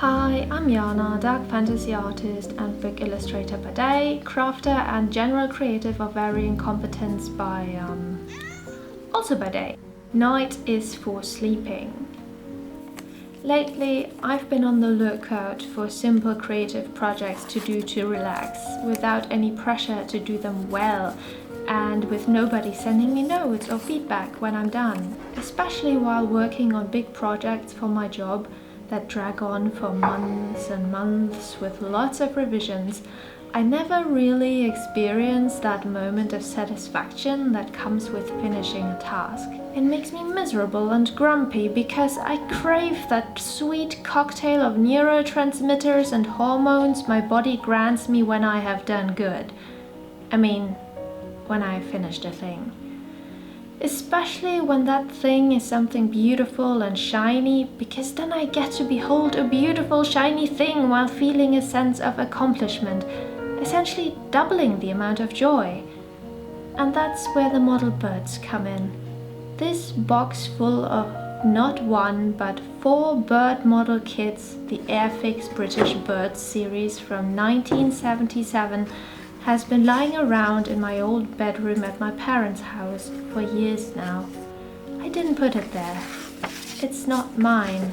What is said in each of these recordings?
Hi, I'm Jana, dark fantasy artist and book illustrator by day, crafter and general creative of varying competence also by day. Night is for sleeping. Lately, I've been on the lookout for simple creative projects to do to relax, without any pressure to do them well, and with nobody sending me notes or feedback when I'm done. Especially while working on big projects for my job that drag on for months and months with lots of revisions, I never really experienced that moment of satisfaction that comes with finishing a task. It makes me miserable and grumpy because I crave that sweet cocktail of neurotransmitters and hormones my body grants me when I have done good. When I finished a thing. Especially when that thing is something beautiful and shiny, because then I get to behold a beautiful shiny thing while feeling a sense of accomplishment, essentially doubling the amount of joy. And that's where the model birds come in. This box full of not one but 4 bird model kits, the Airfix British Birds series from 1977, has been lying around in my old bedroom at my parents' house for years now. I didn't put it there. It's not mine.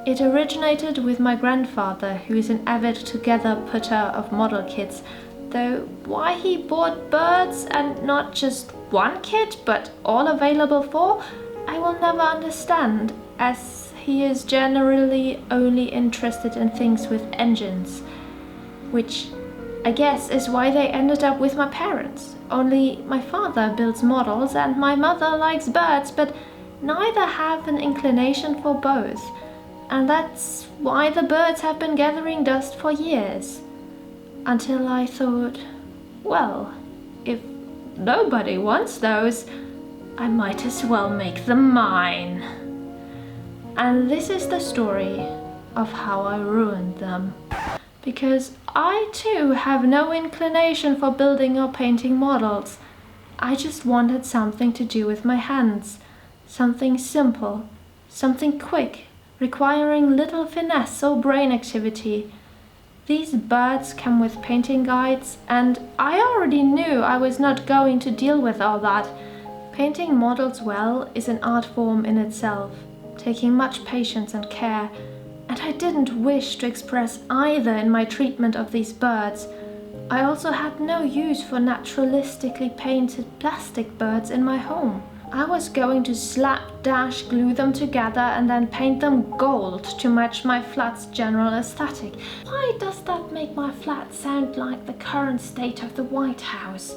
It originated with my grandfather, who is an avid together-putter of model kits, though why he bought birds and not just one kit, but all available for, I will never understand, as he is generally only interested in things with engines, which I guess is why they ended up with my parents. Only my father builds models and my mother likes birds, but neither have an inclination for both. And that's why the birds have been gathering dust for years. Until I thought, well, if nobody wants those, I might as well make them mine. And this is the story of how I ruined them. Because I too have no inclination for building or painting models. I just wanted something to do with my hands. Something simple, something quick, requiring little finesse or brain activity. These birds come with painting guides, and I already knew I was not going to deal with all that. Painting models well is an art form in itself, taking much patience and care. And I didn't wish to express either in my treatment of these birds. I also had no use for naturalistically painted plastic birds in my home. I was going to slapdash glue them together and then paint them gold to match my flat's general aesthetic. Why does that make my flat sound like the current state of the White House?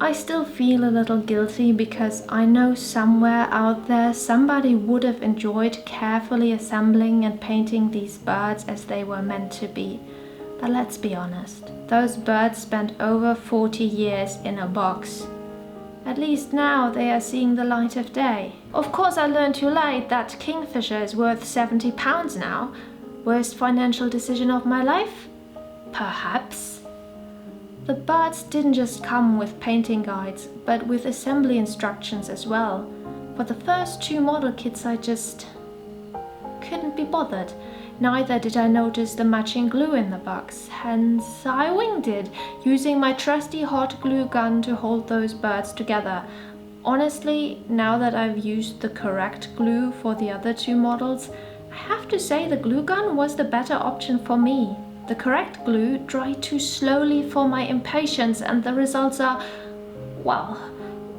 I still feel a little guilty because I know somewhere out there somebody would have enjoyed carefully assembling and painting these birds as they were meant to be. But let's be honest, those birds spent over 40 years in a box. At least now they are seeing the light of day. Of course, I learned too late that Kingfisher is worth £70 now. Worst financial decision of my life? Perhaps. The birds didn't just come with painting guides, but with assembly instructions as well. For the first 2 model kits I just couldn't be bothered. Neither did I notice the matching glue in the box, hence I winged it, using my trusty hot glue gun to hold those birds together. Honestly, now that I've used the correct glue for the other 2 models, I have to say the glue gun was the better option for me. The correct glue dried too slowly for my impatience, and the results are, well,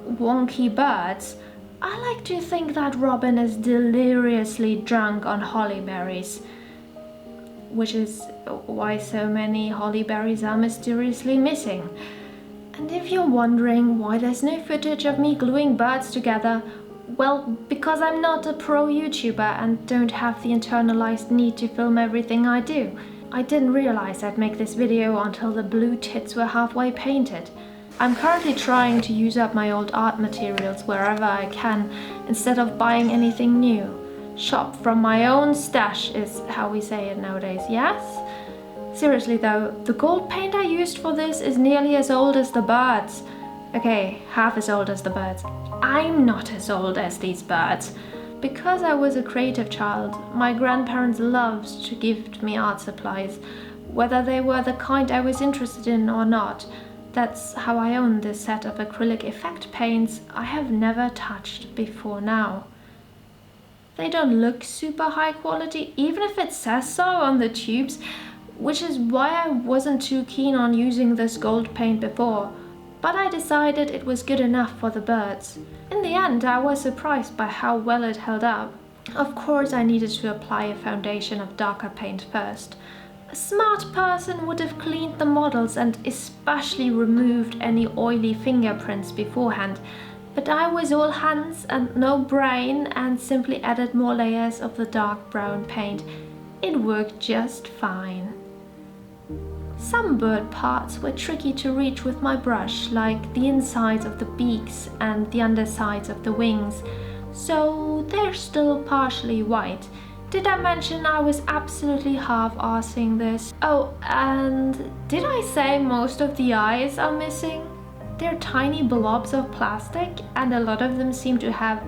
wonky birds. I like to think that Robin is deliriously drunk on holly berries, which is why so many holly berries are mysteriously missing. And if you're wondering why there's no footage of me gluing birds together, well, because I'm not a pro YouTuber and don't have the internalized need to film everything I do. I didn't realize I'd make this video until the blue tits were halfway painted. I'm currently trying to use up my old art materials wherever I can, instead of buying anything new. Shop from my own stash is how we say it nowadays, yes? Seriously though, the gold paint I used for this is nearly as old as the birds. Okay, half as old as the birds. I'm not as old as these birds. Because I was a creative child, my grandparents loved to gift me art supplies, whether they were the kind I was interested in or not. That's how I own this set of acrylic effect paints I have never touched before now. They don't look super high quality, even if it says so on the tubes, which is why I wasn't too keen on using this gold paint before, but I decided it was good enough for the birds. In the end, I was surprised by how well it held up. Of course, I needed to apply a foundation of darker paint first. A smart person would have cleaned the models and especially removed any oily fingerprints beforehand, but I was all hands and no brain and simply added more layers of the dark brown paint. It worked just fine. Some bird parts were tricky to reach with my brush, like the insides of the beaks and the undersides of the wings, so they're still partially white. Did I mention I was absolutely half-arsing this? Oh, and did I say most of the eyes are missing? They're tiny blobs of plastic, and a lot of them seem to have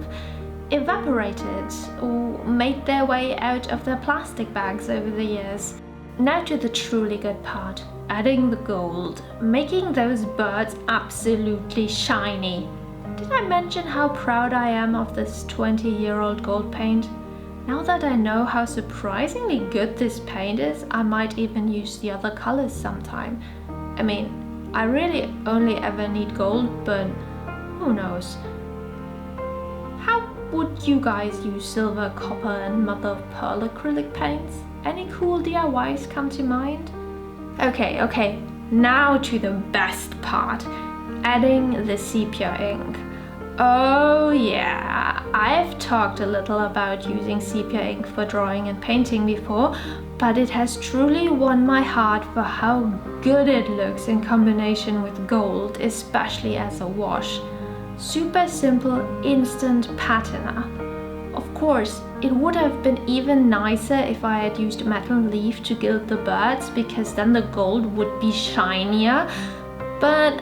evaporated or made their way out of their plastic bags over the years. Now to the truly good part, adding the gold, making those birds absolutely shiny. Did I mention how proud I am of this 20-year-old gold paint? Now that I know how surprisingly good this paint is, I might even use the other colors sometime. I mean, I really only ever need gold, but who knows? How would you guys use silver, copper and mother of pearl acrylic paints? Any cool DIYs come to mind? Okay, now to the best part, adding the sepia ink. Oh yeah, I've talked a little about using sepia ink for drawing and painting before, but it has truly won my heart for how good it looks in combination with gold, especially as a wash. Super simple, instant patina. Of course, it would have been even nicer if I had used metal leaf to gild the birds, because then the gold would be shinier, but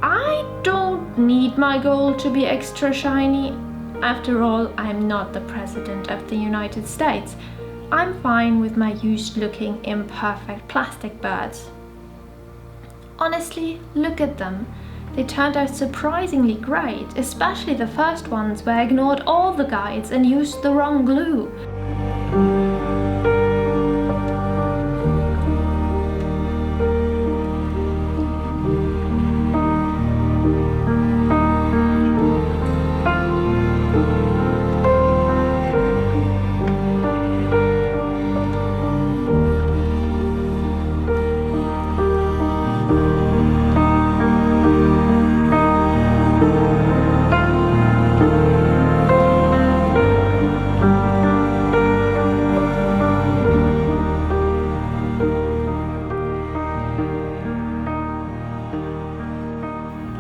I don't need my gold to be extra shiny. After all, I'm not the President of the United States. I'm fine with my used-looking, imperfect plastic birds. Honestly, look at them. They turned out surprisingly great, especially the first ones where I ignored all the guides and used the wrong glue.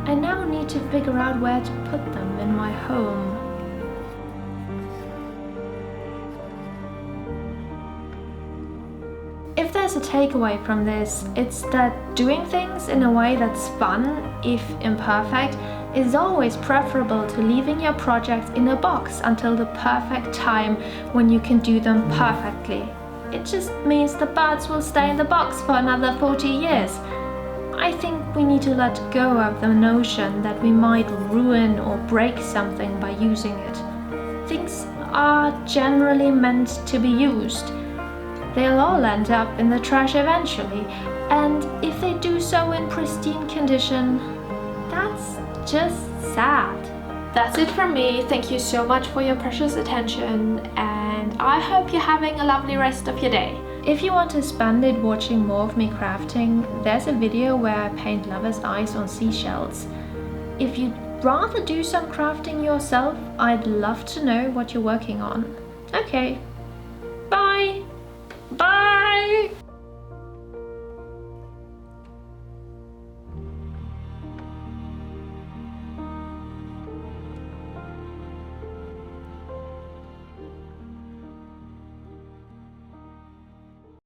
I now need to figure out where to put them in my home. If there's a takeaway from this, it's that doing things in a way that's fun, if imperfect, is always preferable to leaving your projects in a box until the perfect time when you can do them perfectly. It just means the birds will stay in the box for another 40 years. I think we need to let go of the notion that we might ruin or break something by using it. Things are generally meant to be used. They'll all end up in the trash eventually, and if they do so in pristine condition, that's just sad. That's it from me. Thank you so much for your precious attention, and I hope you're having a lovely rest of your day. If you want to spend it watching more of me crafting, there's a video where I paint lovers' eyes on seashells. If you'd rather do some crafting yourself, I'd love to know what you're working on. Okay, bye! Bye!